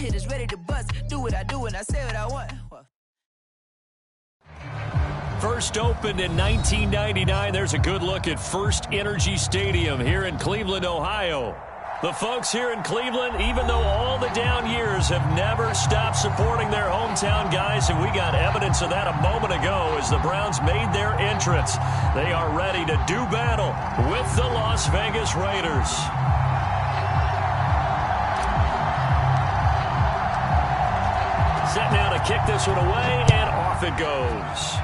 hitters ready to bust. Do what I do and I say what I want. First opened in 1999. There's a good look at First Energy Stadium here in Cleveland, Ohio. The folks here in Cleveland, even though all the down years, have never stopped supporting their hometown guys, and we got evidence of that a moment ago as the Browns made their entrance. They are ready to do battle with the Las Vegas Raiders. Set now to kick this one away, and off it goes.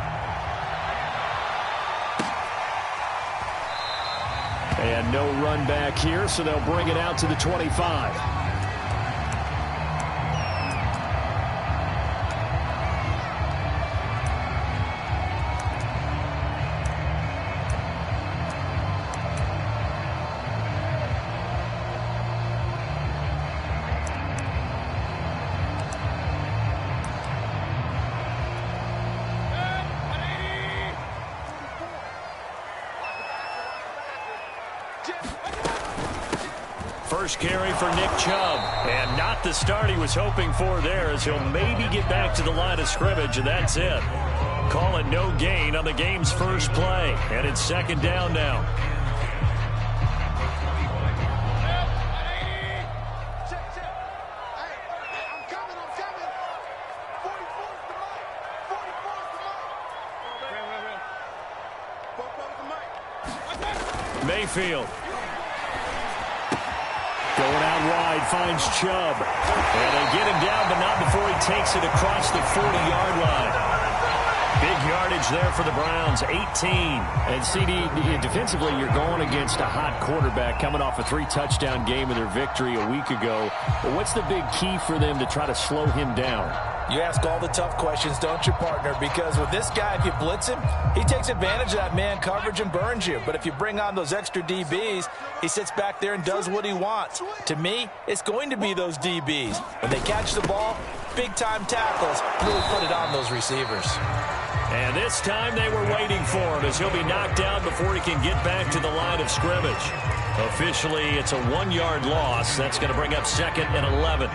And no run back here, so they'll bring it out to the 25. First carry for Nick Chubb, and not the start he was hoping for there, as he'll maybe get back to the line of scrimmage, and that's it. Call it no gain on the game's first play, and it's second down now. Mayfield. Going out wide, finds Chubb. And they get him down, but not before he takes it across the 40-yard line. Big yardage there for the Browns, 18. And CD, defensively, you're going against a hot quarterback coming off a 3-touchdown game in their victory a week ago. But what's the big key for them to try to slow him down? You ask all the tough questions, don't you, partner? Because with this guy, if you blitz him, he takes advantage of that man coverage and burns you. But if you bring on those extra DBs, he sits back there and does what he wants. To me, it's going to be those DBs. When they catch the ball, big-time tackles really put it on those receivers. And this time they were waiting for him, as he'll be knocked down before he can get back to the line of scrimmage. Officially, it's a 1-yard loss. That's going to bring up 2nd and 11.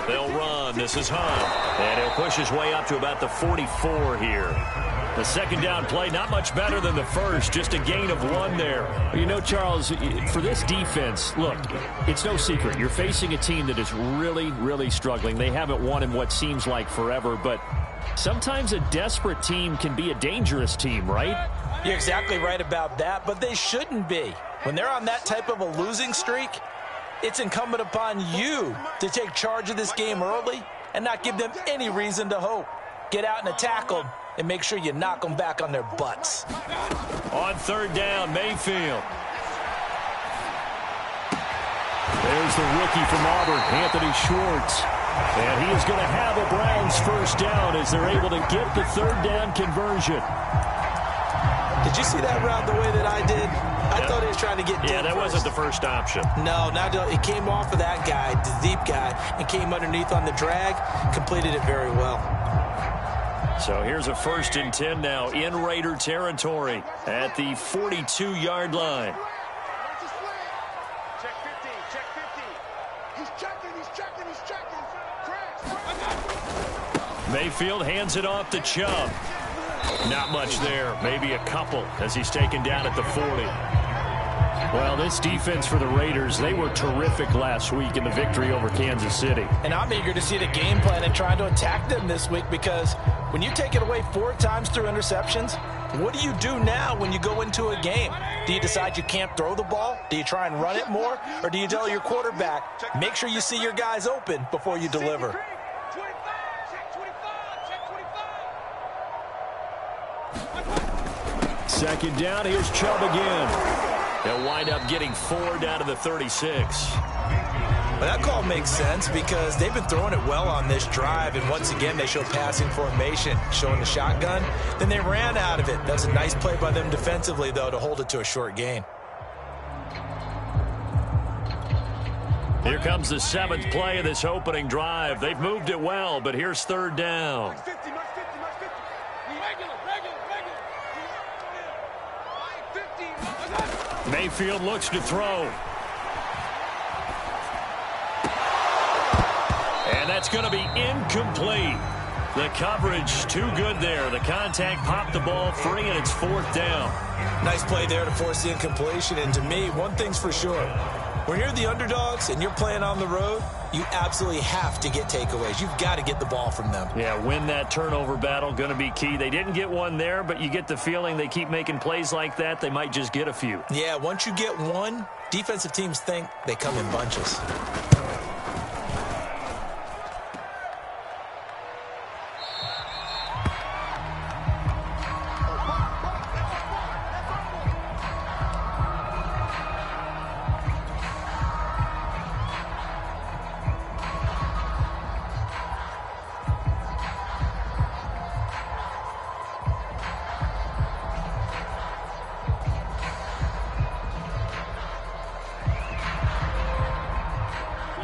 They'll run. This is Hunt. And he'll push his way up to about the 44 here. The second down play, not much better than the first, just a gain of 1 there. You know, Charles, for this defense, look, it's no secret. You're facing a team that is really, really struggling. They haven't won in what seems like forever, but sometimes a desperate team can be a dangerous team, right? You're exactly right about that, but they shouldn't be. When they're on that type of a losing streak, it's incumbent upon you to take charge of this game early and not give them any reason to hope. Get out and attack them and make sure you knock them back on their butts. On third down, Mayfield. There's the rookie from Auburn, Anthony Schwartz. And he is going to have a Browns first down as they're able to get the third down conversion. Did you see that route the way that I did? I thought he was trying to get deep. Yeah, that wasn't the first option. No, it came off of that guy, the deep guy, and came underneath on the drag, completed it very well. So here's a 1st and 10 now in Raider territory at the 42-yard line. Check 50, check 50. He's checking. Mayfield hands it off to Chubb. Not much there, maybe a couple as he's taken down at the 40. Well, this defense for the Raiders, they were terrific last week in the victory over Kansas City. And I'm eager to see the game plan and trying to attack them this week, because when you take it away 4 times through interceptions, what do you do now when you go into a game? Do you decide you can't throw the ball? Do you try and run it more? Or do you tell your quarterback, make sure you see your guys open before you deliver? Second down, here's Chubb again. They'll wind up getting 4 down to the 36. Well, that call makes sense because they've been throwing it well on this drive, and once again they show passing formation, showing the shotgun. Then they ran out of it. That's a nice play by them defensively, though, to hold it to a short gain. Here comes the 7th play of this opening drive. They've moved it well, but here's 3rd down. Max 50, max 50, max 50. Regular. Max 50. Mayfield looks to throw. And that's going to be incomplete. The coverage too good there. The contact popped the ball free, and it's 4th down. Nice play there to force the incompletion. And to me, one thing's for sure. When you're the underdogs and you're playing on the road, you absolutely have to get takeaways. You've got to get the ball from them. Yeah, win that turnover battle, going to be key. They didn't get one there, but you get the feeling they keep making plays like that, they might just get a few. Yeah, once you get one, defensive teams think they come in bunches.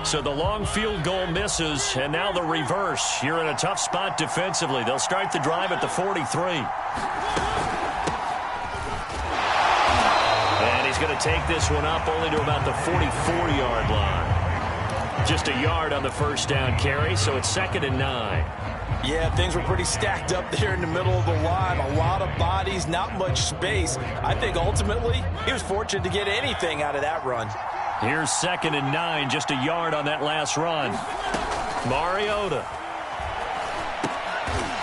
So the long field goal misses, and now the reverse. You're in a tough spot defensively. They'll start the drive at the 43. And he's going to take this one up only to about the 44-yard line. Just a yard on the first down carry, so it's 2nd and 9. Yeah, things were pretty stacked up there in the middle of the line. A lot of bodies, not much space. I think ultimately he was fortunate to get anything out of that run. Here's 2nd and 9, just a yard on that last run. Mariota.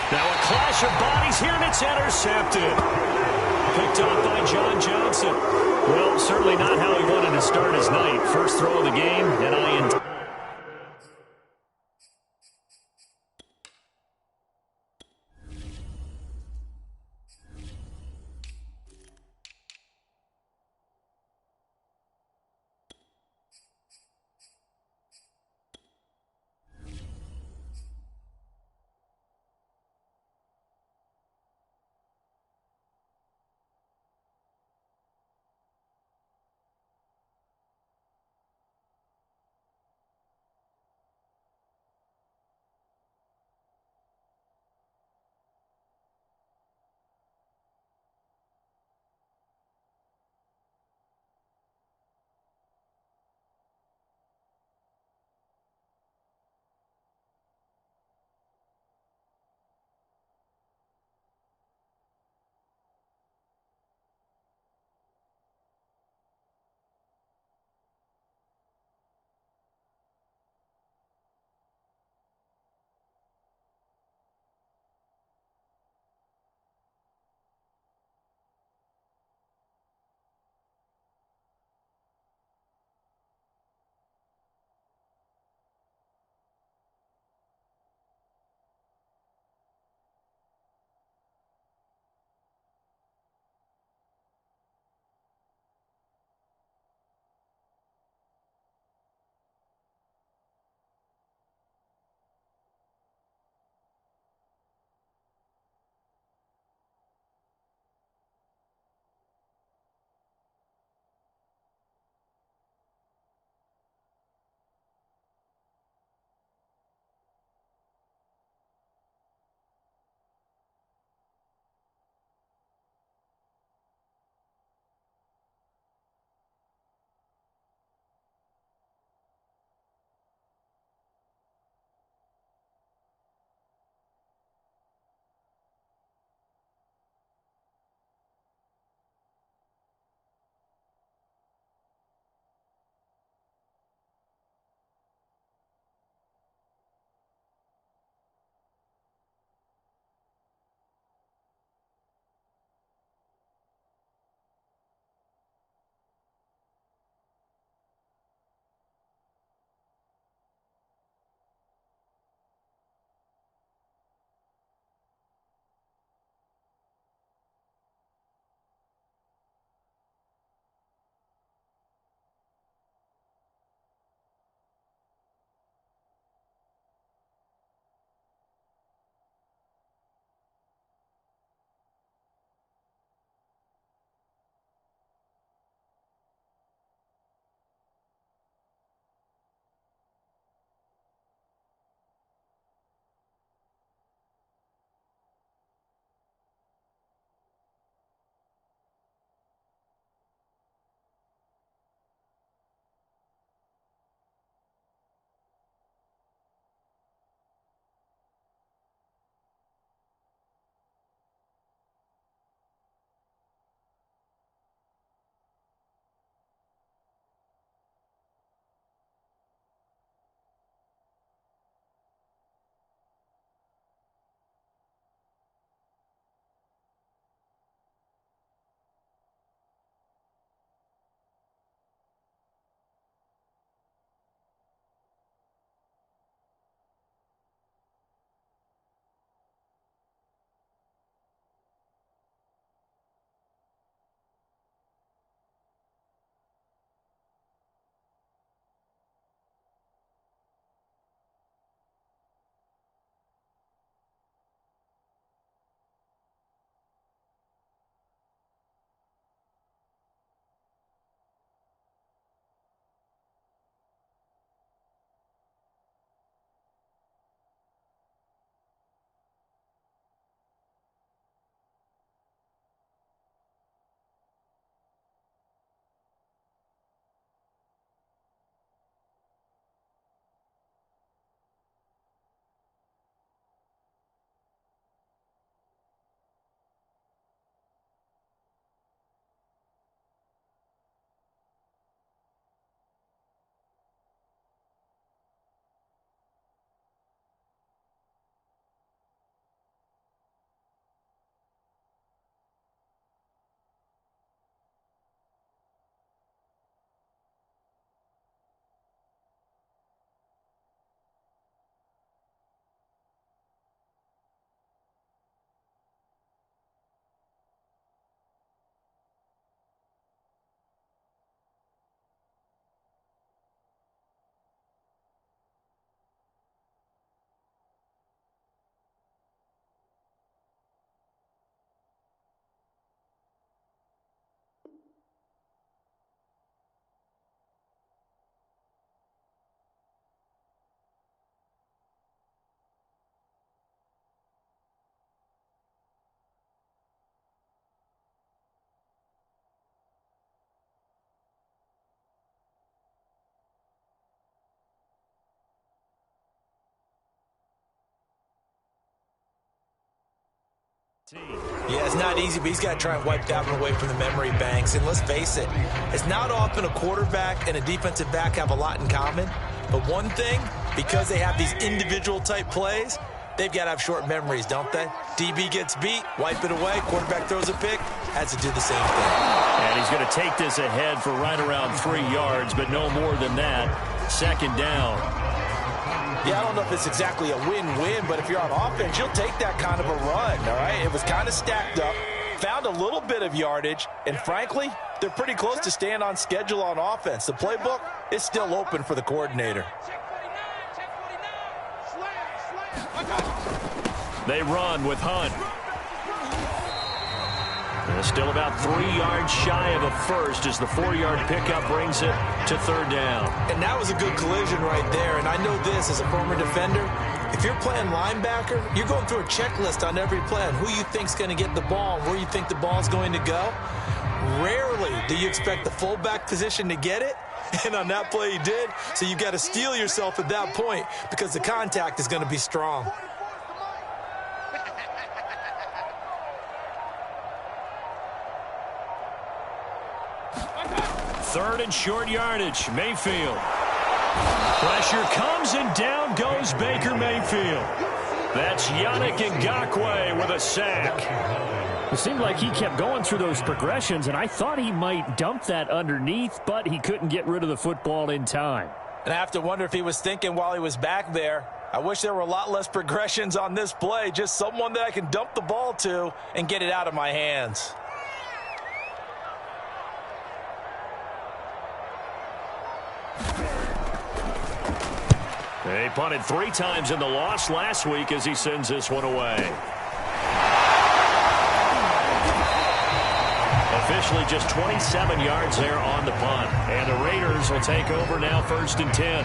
Now a clash of bodies here, and it's intercepted. Picked off by John Johnson. Well, certainly not how he wanted to start his night. First throw of the game, and Yeah, it's not easy, but he's got to try and wipe that one away from the memory banks. And let's face it, it's not often a quarterback and a defensive back have a lot in common. But one thing, because they have these individual type plays, they've got to have short memories, don't they? DB gets beat, wipe it away, quarterback throws a pick, has to do the same thing. And he's going to take this ahead for right around 3 yards, but no more than that. Second down. Yeah, I don't know if it's exactly a win-win, but if you're on offense, you'll take that kind of a run, all right? It was kind of stacked up, found a little bit of yardage, and frankly, they're pretty close to staying on schedule on offense. The playbook is still open for the coordinator. They run with Hunt. And still about 3 yards shy of a first as the 4-yard pickup brings it to third down. And that was a good collision right there. And I know this as a former defender. If you're playing linebacker, you're going through a checklist on every play on who you think's going to get the ball and where you think the ball's going to go. Rarely do you expect the fullback position to get it. And on that play he did. So you got to steel yourself at that point because the contact is going to be strong. Third and short yardage. Mayfield. Pressure comes and down goes Baker Mayfield. That's Yannick Ngakoue with a sack. It seemed like he kept going through those progressions, and I thought he might dump that underneath, but he couldn't get rid of the football in time. And I have to wonder if he was thinking while he was back there, I wish there were a lot less progressions on this play, just someone that I can dump the ball to and get it out of my hands. They punted 3 times in the loss last week as he sends this one away. Officially just 27 yards there on the punt. And the Raiders will take over now, 1st and 10.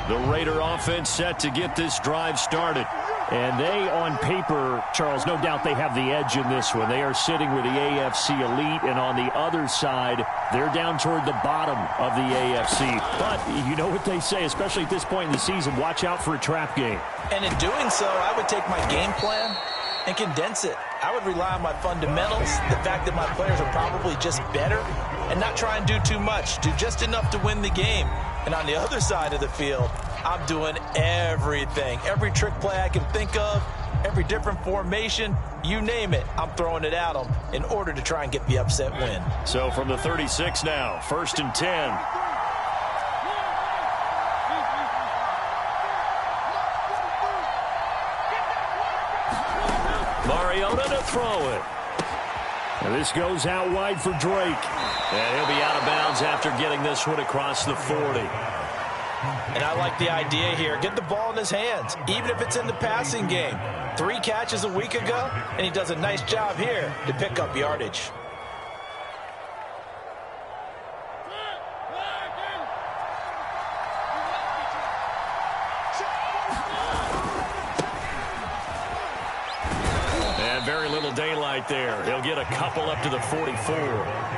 The Raider offense set to get this drive started. And they, on paper, Charles, no doubt they have the edge in this one. They are sitting with the AFC elite, and on the other side, they're down toward the bottom of the AFC. But you know what they say, especially at this point in the season, watch out for a trap game. And in doing so, I would take my game plan and condense it. I would rely on my fundamentals, the fact that my players are probably just better, and not try and do too much, do just enough to win the game. And on the other side of the field, I'm doing everything. Every trick play I can think of, every different formation, you name it, I'm throwing it at them in order to try and get the upset win. So from the 36 now, 1st and 10. Mariota to throw it. And this goes out wide for Drake. And he'll be out of bounds after getting this one across the 40. And I like the idea here. Get the ball in his hands, even if it's in the passing game. 3 catches a week ago, and he does a nice job here to pick up yardage. And very little daylight there. He'll get a couple up to the 44.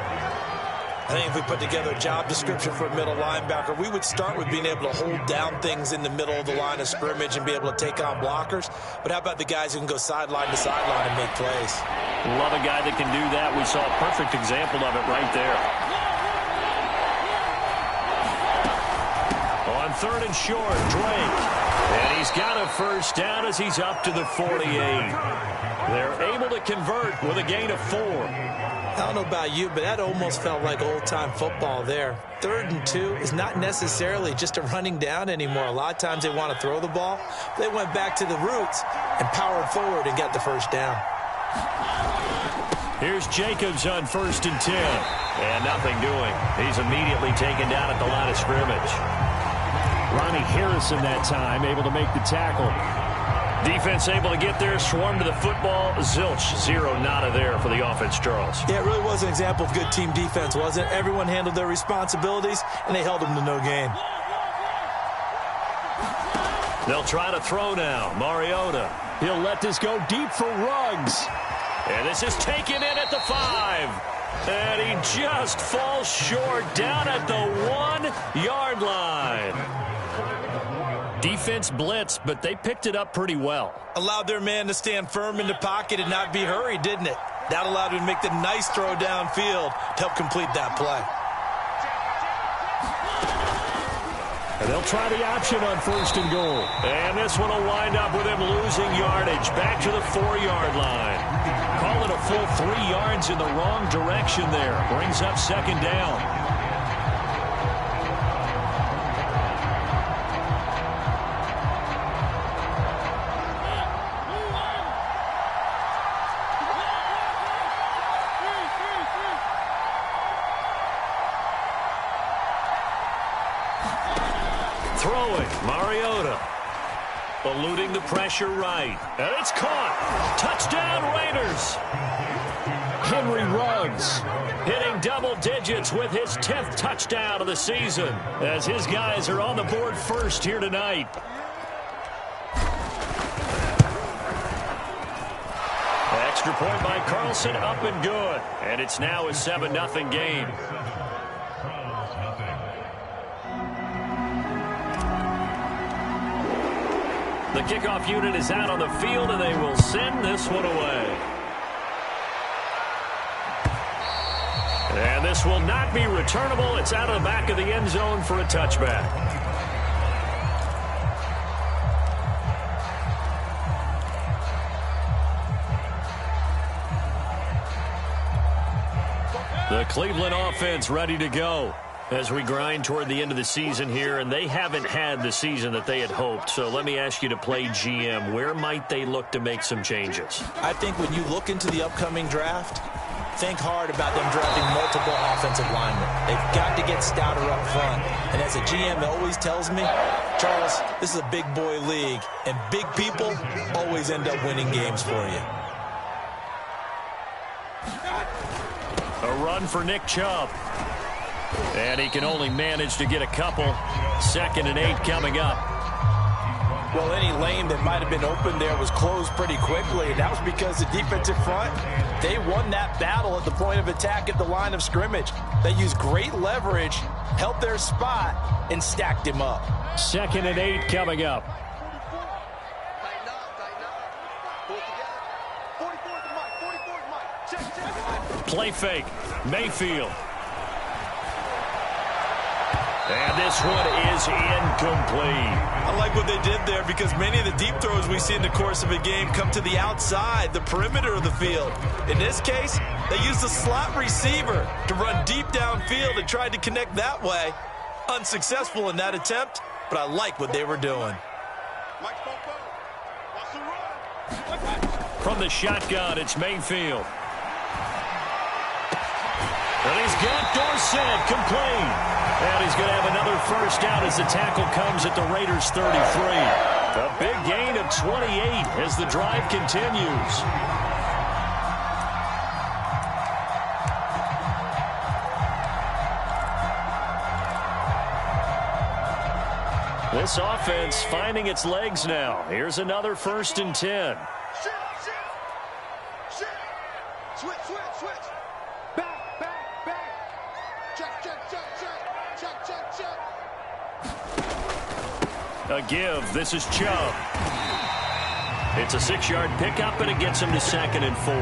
I think if we put together a job description for a middle linebacker, we would start with being able to hold down things in the middle of the line of scrimmage and be able to take on blockers. But how about the guys who can go sideline to sideline and make plays? Love a guy that can do that. We saw a perfect example of it right there. On 3rd and short, Drake. And he's got a first down as he's up to the 48. They're able to convert with a gain of 4. I don't know about you, but that almost felt like old-time football there. 3rd and 2 is not necessarily just a running down anymore. A lot of times they want to throw the ball. They went back to the roots and powered forward and got the first down. Here's Jacobs on 1st and 10. And nothing doing. He's immediately taken down at the line of scrimmage. Ronnie Harrison that time able to make the tackle. Defense able to get there, swarm to the football. Zilch, 0 nada there for the offense, Charles. Yeah, it really was an example of good team defense, wasn't it? Everyone handled their responsibilities, and they held them to no gain. They'll try to throw now. Mariota. He'll let this go deep for Ruggs. And this is taken in at the 5. And he just falls short down at the 1-yard line. Defense blitzed, but they picked it up pretty well. Allowed their man to stand firm in the pocket and not be hurried, didn't it? That allowed him to make the nice throw downfield to help complete that play. And they'll try the option on 1st and goal. And this one will wind up with him losing yardage back to the 4-yard line. Call it a full 3 yards in the wrong direction there. Brings up 2nd down. Throwing, Mariota. Eluding the pressure right. And it's caught. Touchdown, Raiders. Henry Ruggs hitting double digits with his 10th touchdown of the season as his guys are on the board first here tonight. Extra point by Carlson, up and good. And it's now a 7-0 game. The kickoff unit is out on the field, and they will send this one away. And this will not be returnable. It's out of the back of the end zone for a touchback. The Cleveland offense ready to go as we grind toward the end of the season here, and they haven't had the season that they had hoped. So let me ask you to play GM. Where might they look to make some changes? I think when you look into the upcoming draft, think hard about them drafting multiple offensive linemen. They've got to get stouter up front. And as a GM always tells me, Charles, this is a big boy league, and big people always end up winning games for you. A run for Nick Chubb. And he can only manage to get a couple. 2nd and 8 coming up. Well, any lane that might have been open there was closed pretty quickly, and that was because the defensive front, they won that battle at the point of attack at the line of scrimmage. They used great leverage, held their spot, and stacked him up. 2nd and 8 coming up. Play fake. Mayfield. And this one is incomplete. I like what they did there because many of the deep throws we see in the course of a game come to the outside, the perimeter of the field. In this case, they used the slot receiver to run deep downfield and tried to connect that way. Unsuccessful in that attempt, but I like what they were doing. From the shotgun, it's Mayfield. And he's got Dorsett complete. And he's going to have another first down as the tackle comes at the Raiders' 33. A big gain of 28 as the drive continues. This offense finding its legs now. Here's another 1st and 10. Switch. Back. Check. A give. This is Chubb. It's a 6-yard pickup, and it gets him to 2nd and 4.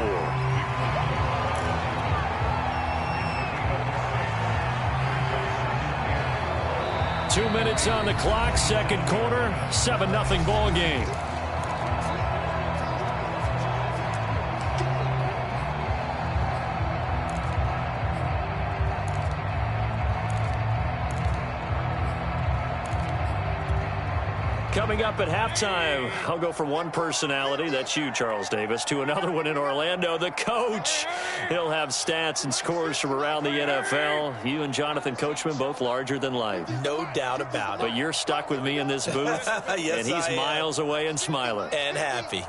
Two minutes on the clock, 2nd quarter, 7-0 ball game. Coming up at halftime, I'll go from one personality, that's you, Charles Davis, to another one in Orlando, the coach. He'll have stats and scores from around the NFL. You and Jonathan Coachman, both larger than life. No doubt about it. But you're stuck with me in this booth, yes, and he's miles away and smiling. And happy.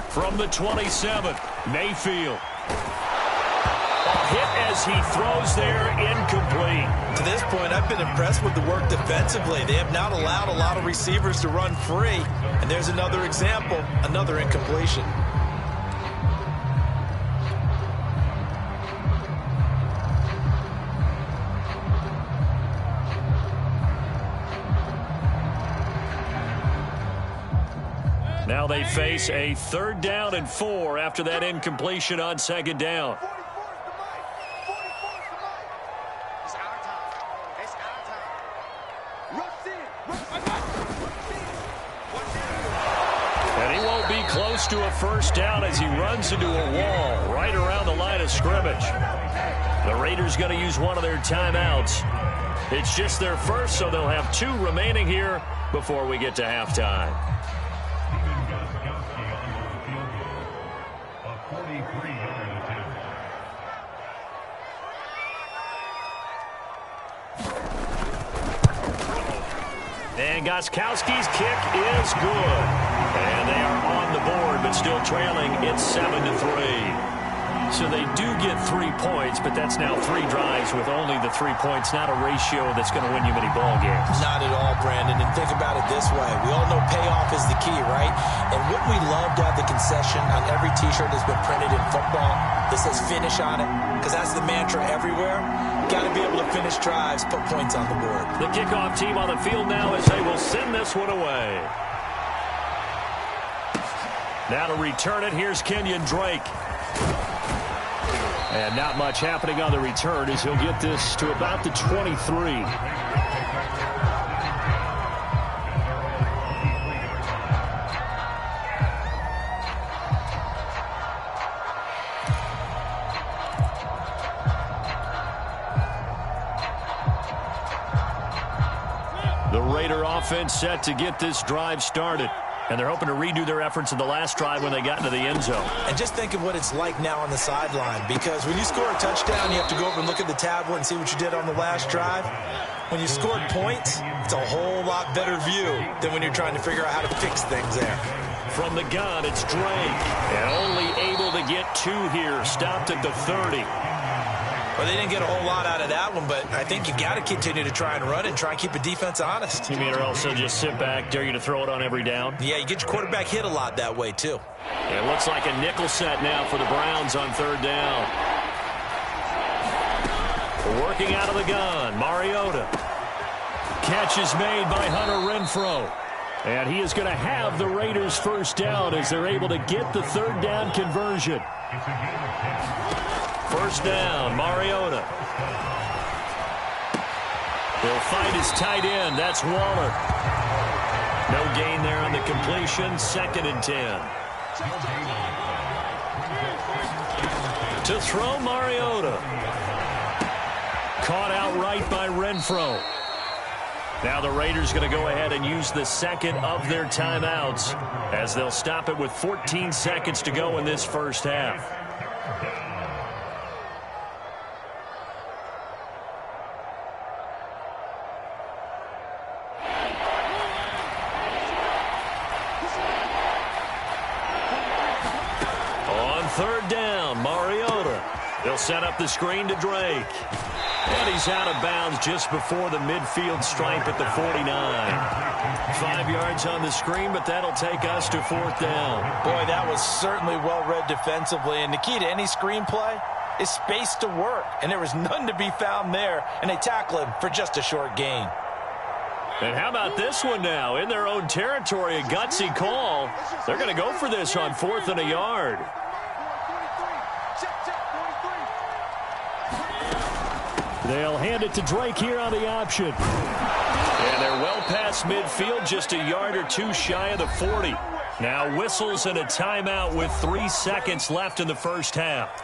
From the 27, Mayfield. Hit as he throws there, incomplete. To this point, I've been impressed with the work defensively. They have not allowed a lot of receivers to run free. And there's another example, another incompletion. Now they face a 3rd down and 4 after that incompletion on 2nd down. And he won't be close to a 1st down as he runs into a wall right around the line of scrimmage. The Raiders going to use one of their timeouts. It's just their first, so they'll have 2 remaining here before we get to halftime. And Gostkowski's kick is good. And they are on the board, but still trailing. It's 7-3. So they do get 3 points, but that's now 3 drives with only the 3 points, not a ratio that's going to win you many ball games. Not at all, Brandon. And think about it this way. We all know payoff is the key, right? And wouldn't we love to have the concession on every T-shirt that's been printed in football that says finish on it? Because that's the mantra everywhere. Got to be able to finish drives, put points on the board. The kickoff team on the field now as they will send this one away. Now to return it, here's Kenyon Drake. And not much happening on the return as he'll get this to about the 23. The Raider offense set to get this drive started. And they're hoping to redo their efforts in the last drive when they got into the end zone. And just think of what it's like now on the sideline. Because when you score a touchdown, you have to go over and look at the tablet and see what you did on the last drive. When you scored points, it's a whole lot better view than when you're trying to figure out how to fix things there. From the gun, it's Drake. And only able to get 2 here. Stopped at the 30. Well, they didn't get a whole lot out of that one, but I think you got to continue to try and run and try and keep the defense honest. You mean or else they'll just sit back, dare you to throw it on every down? Yeah, you get your quarterback hit a lot that way, too. It looks like a nickel set now for the Browns on 3rd down. Working out of the gun, Mariota. Catch is made by Hunter Renfrow. And he is going to have the Raiders' 1st down as they're able to get the 3rd down conversion. 1st down, Mariota. He'll find his tight end. That's Waller. No gain there on the completion. 2nd and 10. To throw, Mariota. Caught outright by Renfrow. Now the Raiders going to go ahead and use the 2nd of their timeouts as they'll stop it with 14 seconds to go in this 1st half. On 3rd down, Mariota. They'll set up the screen to Drake. And he's out of bounds just before the midfield stripe at the 49. 5 yards on the screen, but that'll take us to 4th down. Boy, that was certainly well read defensively. And the key to any screenplay is space to work. And there was none to be found there. And they tackle him for just a short gain. And how about this one now? In their own territory, a gutsy call. They're going to go for this on 4th and a yard. They'll hand it to Drake here on the option. And they're well past midfield, just a yard or 2 shy of the 40. Now whistles and a timeout with 3 seconds left in the 1st half.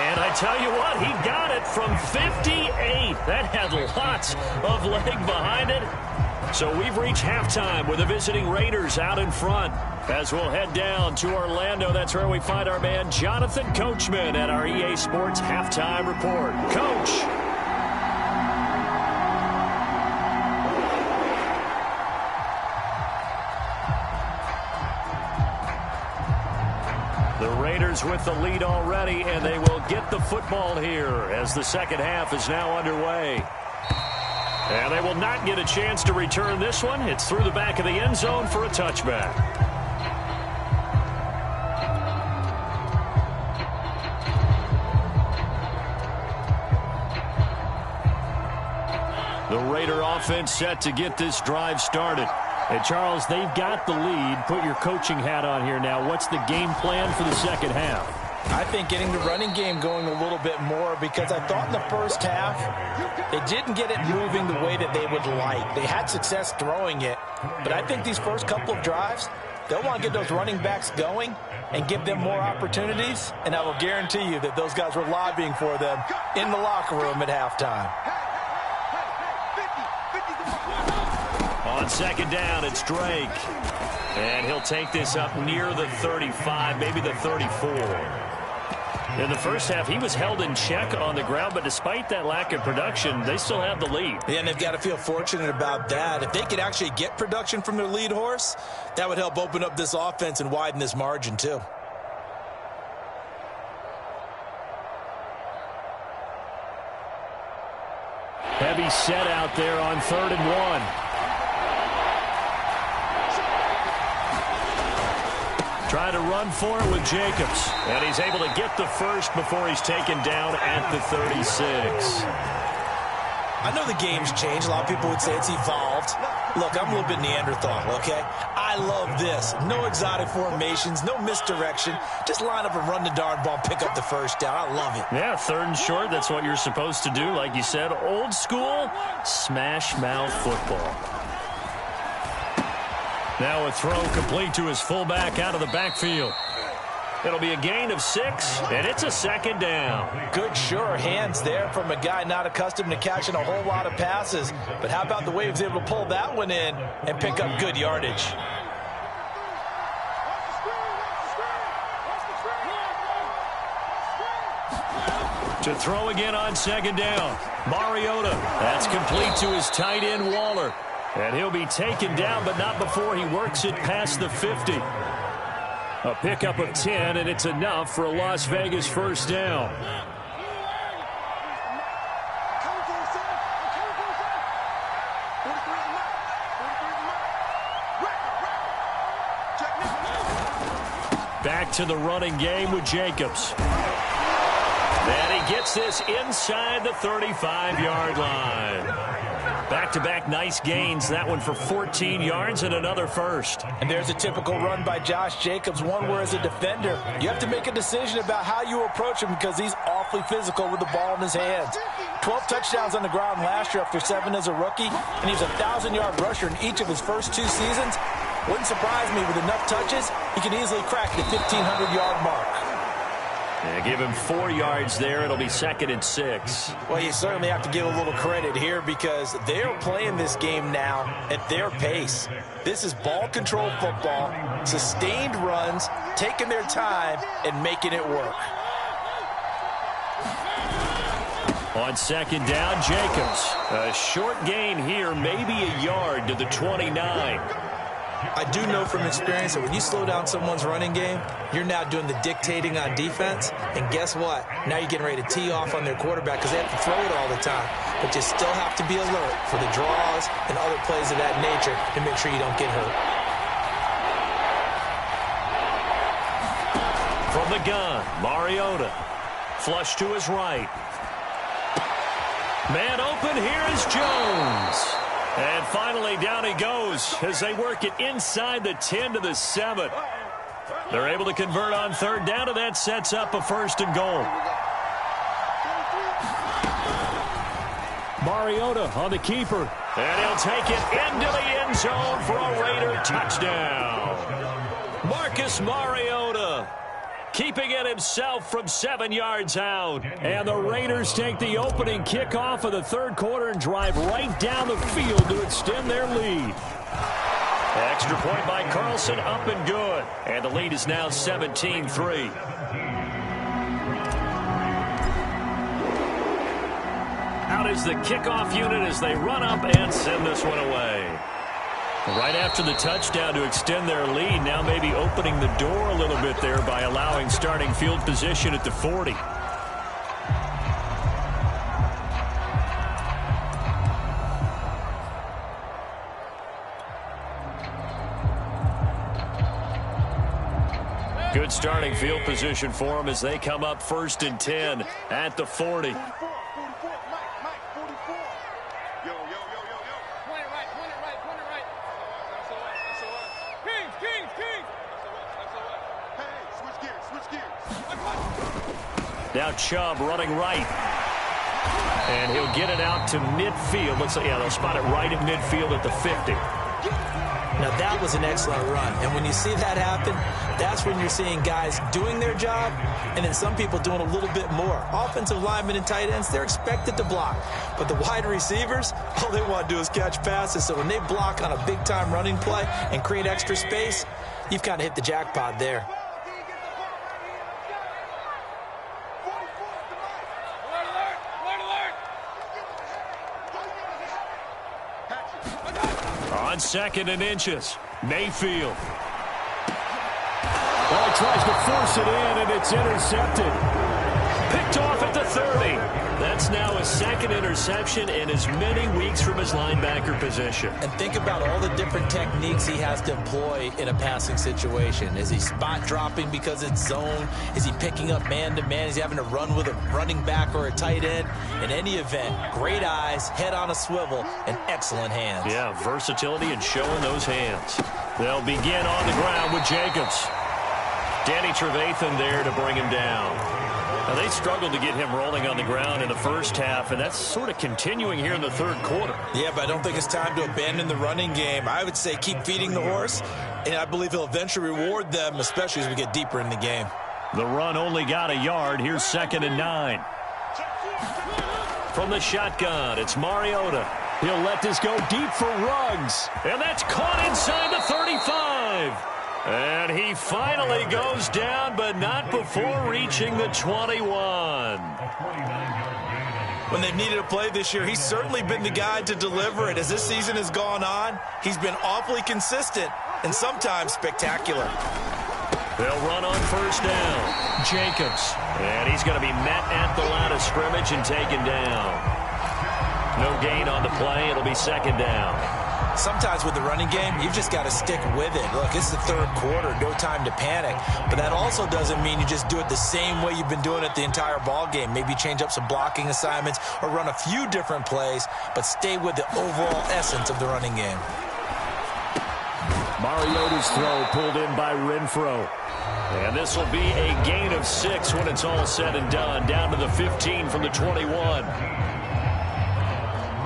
And I tell you what, he got it from 58. That had lots of leg behind it. So we've reached halftime with the visiting Raiders out in front. As we'll head down to Orlando, that's where we find our man Jonathan Coachman at our EA Sports Halftime Report. Coach. The Raiders with the lead already, and they will get the football here as the 2nd half is now underway. And they will not get a chance to return this one. It's through the back of the end zone for a touchback. The Raider offense set to get this drive started. And, Charles, they've got the lead. Put your coaching hat on here now. What's the game plan for the second half? I think getting the running game going a little bit more, because I thought in the first half they didn't get it moving the way that they would like. They had success throwing it, but I think these first couple of drives, they'll want to get those running backs going and give them more opportunities, and I will guarantee you that those guys were lobbying for them in the locker room at halftime. On second down, it's Drake. And he'll take this up near the 35, maybe the 34. In the first half, he was held in check on the ground, but despite that lack of production, they still have the lead. Yeah, and they've got to feel fortunate about that. If they could actually get production from their lead horse, that would help open up this offense and widen this margin too. Heavy set out there on 3rd and 1. Try to run for it with Jacobs. And he's able to get the first before he's taken down at the 36. I know the game's changed. A lot of people would say it's evolved. Look, I'm a little bit Neanderthal, okay? I love this. No exotic formations, no misdirection. Just line up and run the darn ball, pick up the first down. I love it. Yeah, 3rd and short, that's what you're supposed to do. Like you said, old school, smash mouth football. Now a throw complete to his fullback out of the backfield. It'll be a gain of 6, and it's a 2nd down. Good, sure hands there from a guy not accustomed to catching a whole lot of passes. But how about the way he was able to pull that one in and pick up good yardage? To throw again on 2nd down. Mariota. That's complete to his tight end, Waller. And he'll be taken down, but not before he works it past the 50. A pickup of 10, and it's enough for a Las Vegas first down. Back to the running game with Jacobs. And he gets this inside the 35-yard line. Back-to-back nice gains. That one for 14 yards and another first. And there's a typical run by Josh Jacobs, one where as a defender, you have to make a decision about how you approach him because he's awfully physical with the ball in his hands. 12 touchdowns on the ground last year after 7 as a rookie, and he was a 1,000-yard rusher in each of his first 2 seasons. Wouldn't surprise me with enough touches, he can easily crack the 1,500-yard mark. Yeah, give him 4 yards there. It'll be 2nd and 6. Well, you certainly have to give a little credit here because they're playing this game now at their pace. This is ball control football, sustained runs, taking their time and making it work. On 2nd down, Jacobs. A short gain here, maybe a yard to the 29. I do know from experience that when you slow down someone's running game, you're now doing the dictating on defense. And guess what? Now you're getting ready to tee off on their quarterback because they have to throw it all the time. But you still have to be alert for the draws and other plays of that nature to make sure you don't get hurt. From the gun, Mariota. Flush to his right. Man open, here is Jones. And finally, down he goes as they work it inside the 10 to the 7. They're able to convert on 3rd down, and that sets up a 1st and goal. Mariota on the keeper. And he'll take it into the end zone for a Raider touchdown. Marcus Mariota keeping it himself from 7 yards out. And the Raiders take the opening kickoff of the 3rd quarter and drive right down the field to extend their lead. Extra point by Carlson, up and good. And the lead is now 17-3. Out is the kickoff unit as they run up and send this one away. Right after the touchdown to extend their lead, now maybe opening the door a little bit there by allowing starting field position at the 40. Good starting field position for them as they come up 1st and 10 at the 40. 44, Mike, 44. Yo. Point it right. Kings. Hey, switch gears. Now Chubb running right. And he'll get it out to midfield. Looks like, yeah, they'll spot it right at midfield at the 50. Now, that was an excellent run. And when you see that happen, that's when you're seeing guys doing their job and then some people doing a little bit more. Offensive linemen and tight ends, they're expected to block. But the wide receivers, all they want to do is catch passes. So when they block on a big-time running play and create extra space, you've kind of hit the jackpot there. On 2nd and inches, Mayfield. Well, he tries to force it in, and it's intercepted. Picked off at the 30. That's now his 2nd interception in as many weeks from his linebacker position. And think about all the different techniques he has to employ in a passing situation. Is he spot dropping because it's zone? Is he picking up man-to-man? Is he having to run with a running back or a tight end? In any event, great eyes, head on a swivel, and excellent hands. Yeah, versatility and showing those hands. They'll begin on the ground with Jacobs. Danny Trevathan there to bring him down. Now, they struggled to get him rolling on the ground in the first half, and that's sort of continuing here in the 3rd quarter. Yeah, but I don't think it's time to abandon the running game. I would say keep feeding the horse, and I believe he'll eventually reward them, especially as we get deeper in the game. The run only got a yard. Here's 2nd and 9. From the shotgun, it's Mariota. He'll let this go deep for Ruggs, and that's caught inside the 35. And he finally goes down, but not before reaching the 21. When they've needed a play this year, he's certainly been the guy to deliver it. As this season has gone on, he's been awfully consistent and sometimes spectacular. They'll run on 1st down. Jacobs. And he's going to be met at the line of scrimmage and taken down. No gain on the play. It'll be 2nd down. Sometimes with the running game, you've just got to stick with it. Look, it's the 3rd quarter, no time to panic. But that also doesn't mean you just do it the same way you've been doing it the entire ball game. Maybe change up some blocking assignments or run a few different plays, but stay with the overall essence of the running game. Mariota's throw pulled in by Renfro. And this will be a gain of 6 when it's all said and done. Down to the 15 from the 21.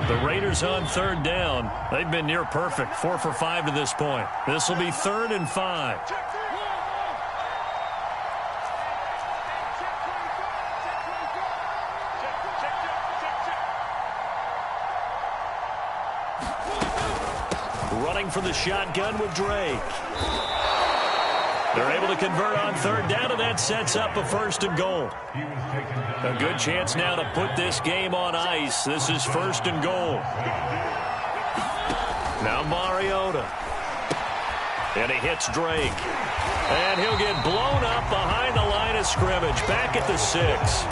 The Raiders on 3rd down. They've been near perfect. 4 for 5 to this point. This will be 3rd and 5. Running for the shotgun with Drake. They're able to convert on 3rd down, and that sets up a 1st and goal. A good chance now to put this game on ice. This is 1st and goal. Now Mariota. And he hits Drake. And he'll get blown up behind the line of scrimmage. Back at the 6.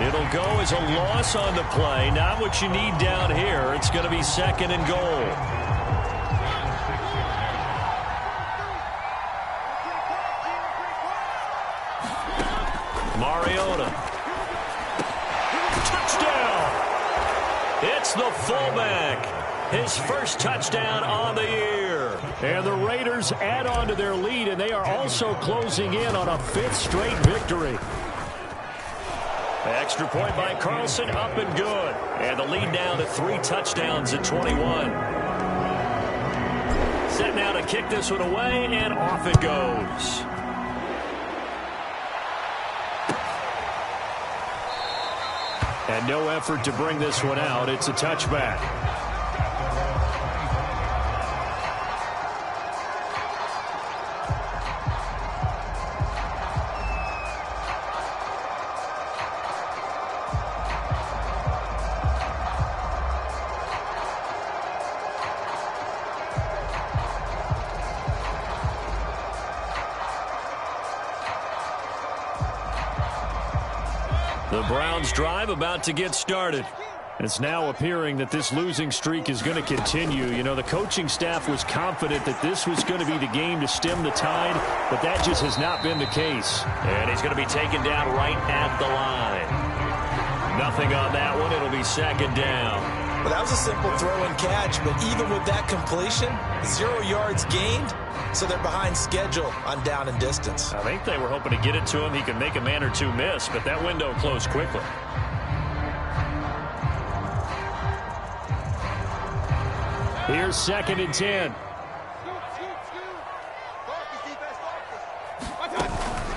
It'll go as a loss on the play. Not what you need down here. It's going to be 2nd and goal. Mariota. Touchdown! It's the fullback. His first touchdown on the year. And the Raiders add on to their lead, and they are also closing in on a 5th straight victory. Extra point by Carlson, up and good. And the lead now to 3 touchdowns at 21. Set now to kick this one away, and off it goes. And no effort to bring this one out. It's a touchback. The Browns drive about to get started. It's now appearing that this losing streak is going to continue. You know, the coaching staff was confident that this was going to be the game to stem the tide, but that just has not been the case. And he's going to be taken down right at the line. Nothing on that one. It'll be second down. Well, that was a simple throw and catch, but even with that completion, 0 yards gained, so they're behind schedule on down and distance. I think they were hoping to get it to him. He could make a man or two miss, but that window closed quickly. Here's second and 10.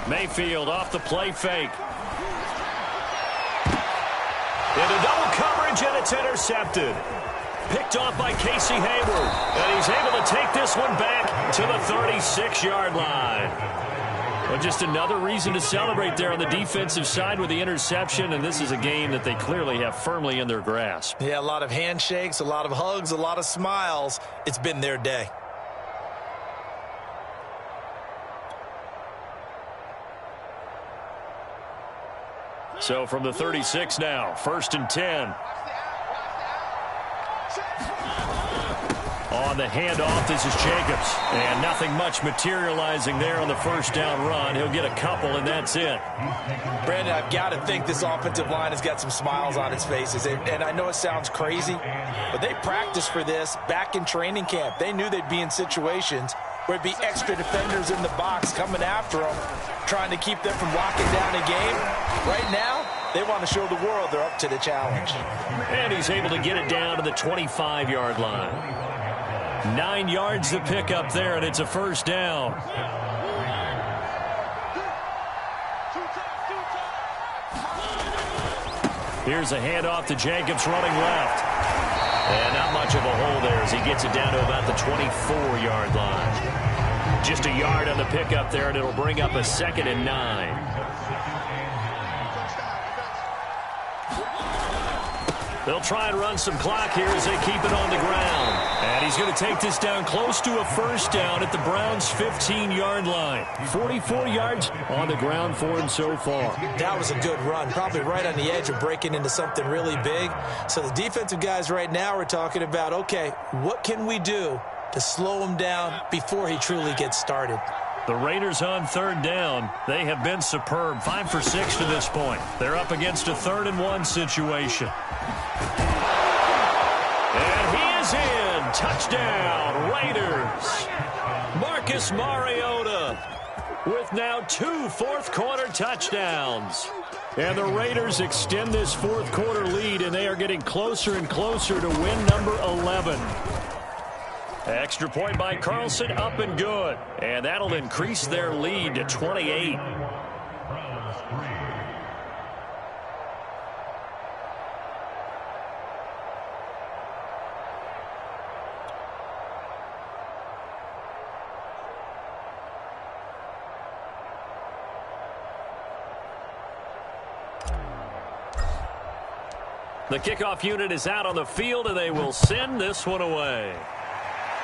Mayfield off the play fake. Into double coverage, and it's intercepted. Picked off by Casey Hayward. And he's able to take this one back to the 36-yard line. Well, just another reason to celebrate there on the defensive side with the interception, and this is a game that they clearly have firmly in their grasp. Yeah, a lot of handshakes, a lot of hugs, a lot of smiles. It's been their day. So from the 36 now, first and 10. On the handoff, this is Jacobs. And nothing much materializing there on the first down run. He'll get a couple, and that's it. Brandon, I've got to think this offensive line has got some smiles on its faces. And I know it sounds crazy, but they practiced for this back in training camp. They knew they'd be in situations where it'd be extra defenders in the box coming after them, trying to keep them from locking down a game. Right now, they want to show the world they're up to the challenge. And he's able to get it down to the 25-yard line. 9 yards to pick up there, and it's a first down. Here's a handoff to Jacobs running left. And not much of a hole there as he gets it down to about the 24-yard line. Just a yard on the pickup there, and it'll bring up a second and 9. They'll try and run some clock here as they keep it on the ground. And he's going to take this down close to a first down at the Browns' 15-yard line. 44 yards on the ground for him so far. That was a good run, probably right on the edge of breaking into something really big. So the defensive guys right now are talking about, okay, what can we do to slow him down before he truly gets started? The Raiders on third down. They have been superb. 5 for 6 to this point. They're up against a 3rd and 1 situation. And he is in. Touchdown, Raiders. Marcus Mariota with now 2 fourth-quarter touchdowns. And the Raiders extend this fourth-quarter lead, and they are getting closer and closer to win number 11. Extra point by Carlson, up and good. And that'll increase their lead to 28. The kickoff unit is out on the field, and they will send this one away.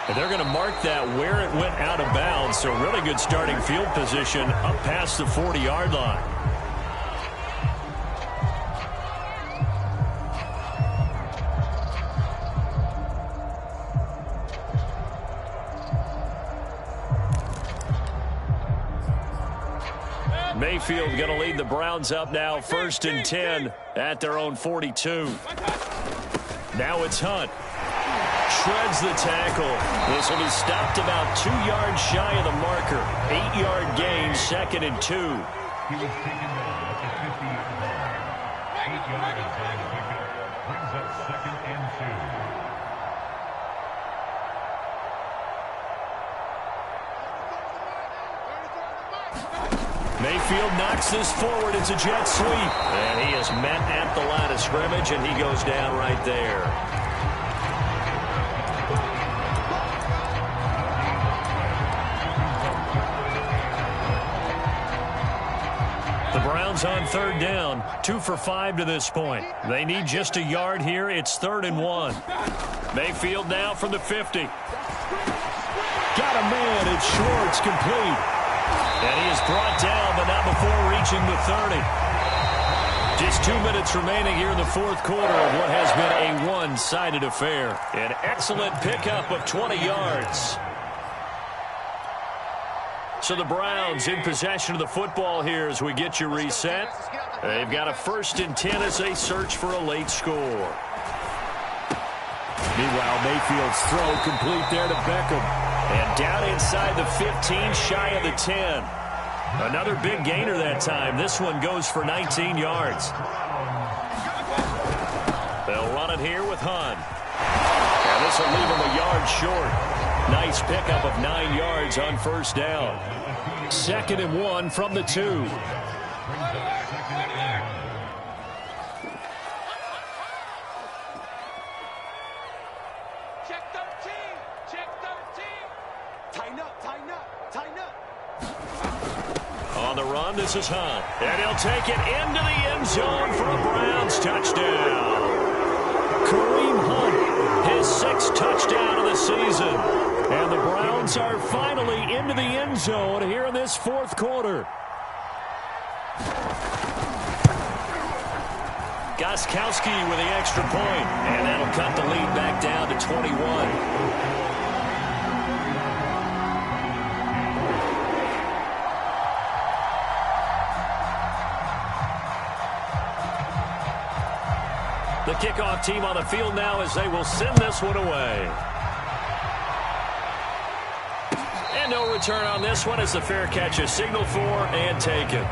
And they're going to mark that where it went out of bounds. So really good starting field position up past the 40-yard line. Mayfield going to lead the Browns up now, 1st and 10 at their own 42. Now it's Hunt. Shreds the tackle. This will be stopped about 2 yards shy of the marker. 8-yard gain, 2nd and 2. He was taken down at the 50-yard line. 8-yard inside the pickup brings up 2nd and 2. Mayfield knocks this forward. It's a jet sweep. And he is met at the line of scrimmage, and he goes down right there. The Browns on third down, 2 for 5 to this point. They need just a yard here. It's 3rd and 1. Mayfield now from the 50. Got a man. It's Schwartz, complete. And he is brought down, but not before reaching the 30. Just 2 minutes remaining here in the fourth quarter of what has been a one-sided affair. An excellent pickup of 20 yards. So the Browns in possession of the football here as we get you reset. They've got a 1st and 10 as they search for a late score. Meanwhile, Mayfield's throw complete there to Beckham. And down inside the 15, shy of the 10. Another big gainer that time. This one goes for 19 yards. They'll run it here with Hunt. And this will leave him a yard short. Nice pickup of 9 yards on 1st down. 2nd and 1 from the 2. On the run, this is Hunt. And he'll take it into the end zone for a Browns touchdown. Kareem Hunt, his 6th touchdown of the season. And the Browns are finally into the end zone here in this fourth quarter. Gostkowski with the extra point. And that'll cut the lead back down to 21. The kickoff team on the field now as they will send this one away. And no return on this one as the fair catch is signaled for and taken.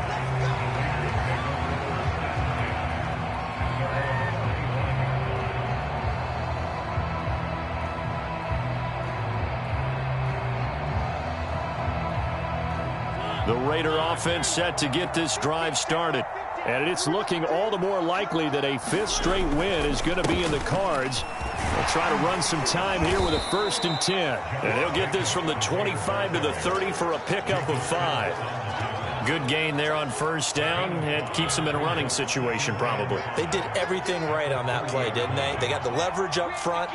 The Raider offense set to get this drive started. And it's looking all the more likely that a 5th straight win is going to be in the cards. They'll try to run some time here with a 1st and 10. And they'll get this from the 25 to the 30 for a pickup of 5. Good gain there on 1st down. It keeps them in a running situation probably. They did everything right on that play, didn't they? They got the leverage up front.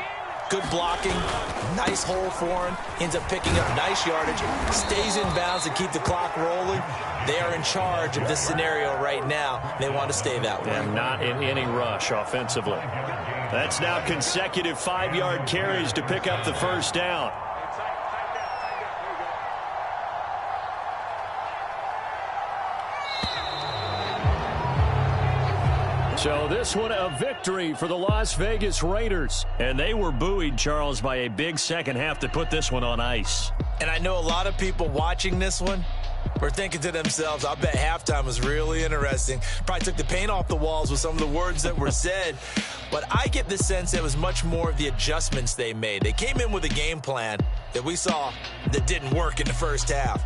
Good blocking, nice hole for him, ends up picking up nice yardage, stays in bounds to keep the clock rolling. They are in charge of this scenario right now. They want to stay that way. And not in any rush offensively. That's now consecutive 5-yard carries to pick up the 1st down. So this one a victory for the Las Vegas Raiders. And they were buoyed, Charles, by a big second half to put this one on ice. And I know a lot of people watching this one were thinking to themselves, I bet halftime was really interesting. Probably took the paint off the walls with some of the words that were said. But I get the sense it was much more of the adjustments they made. They came in with a game plan that we saw that didn't work in the first half.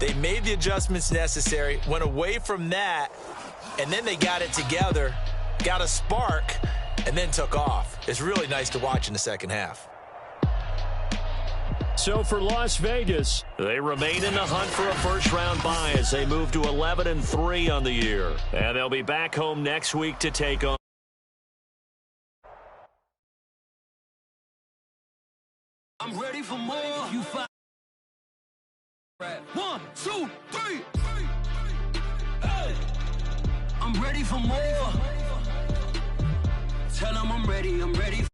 They made the adjustments necessary, went away from that, and then they got it together, got a spark, and then took off. It's really nice to watch in the second half. So for Las Vegas, they remain in the hunt for a first-round bye as they move to 11-3 on the year. And they'll be back home next week to take on. I'm ready for more. You fight. 1, 2, 3. Hey. I'm ready for more. Tell them I'm ready.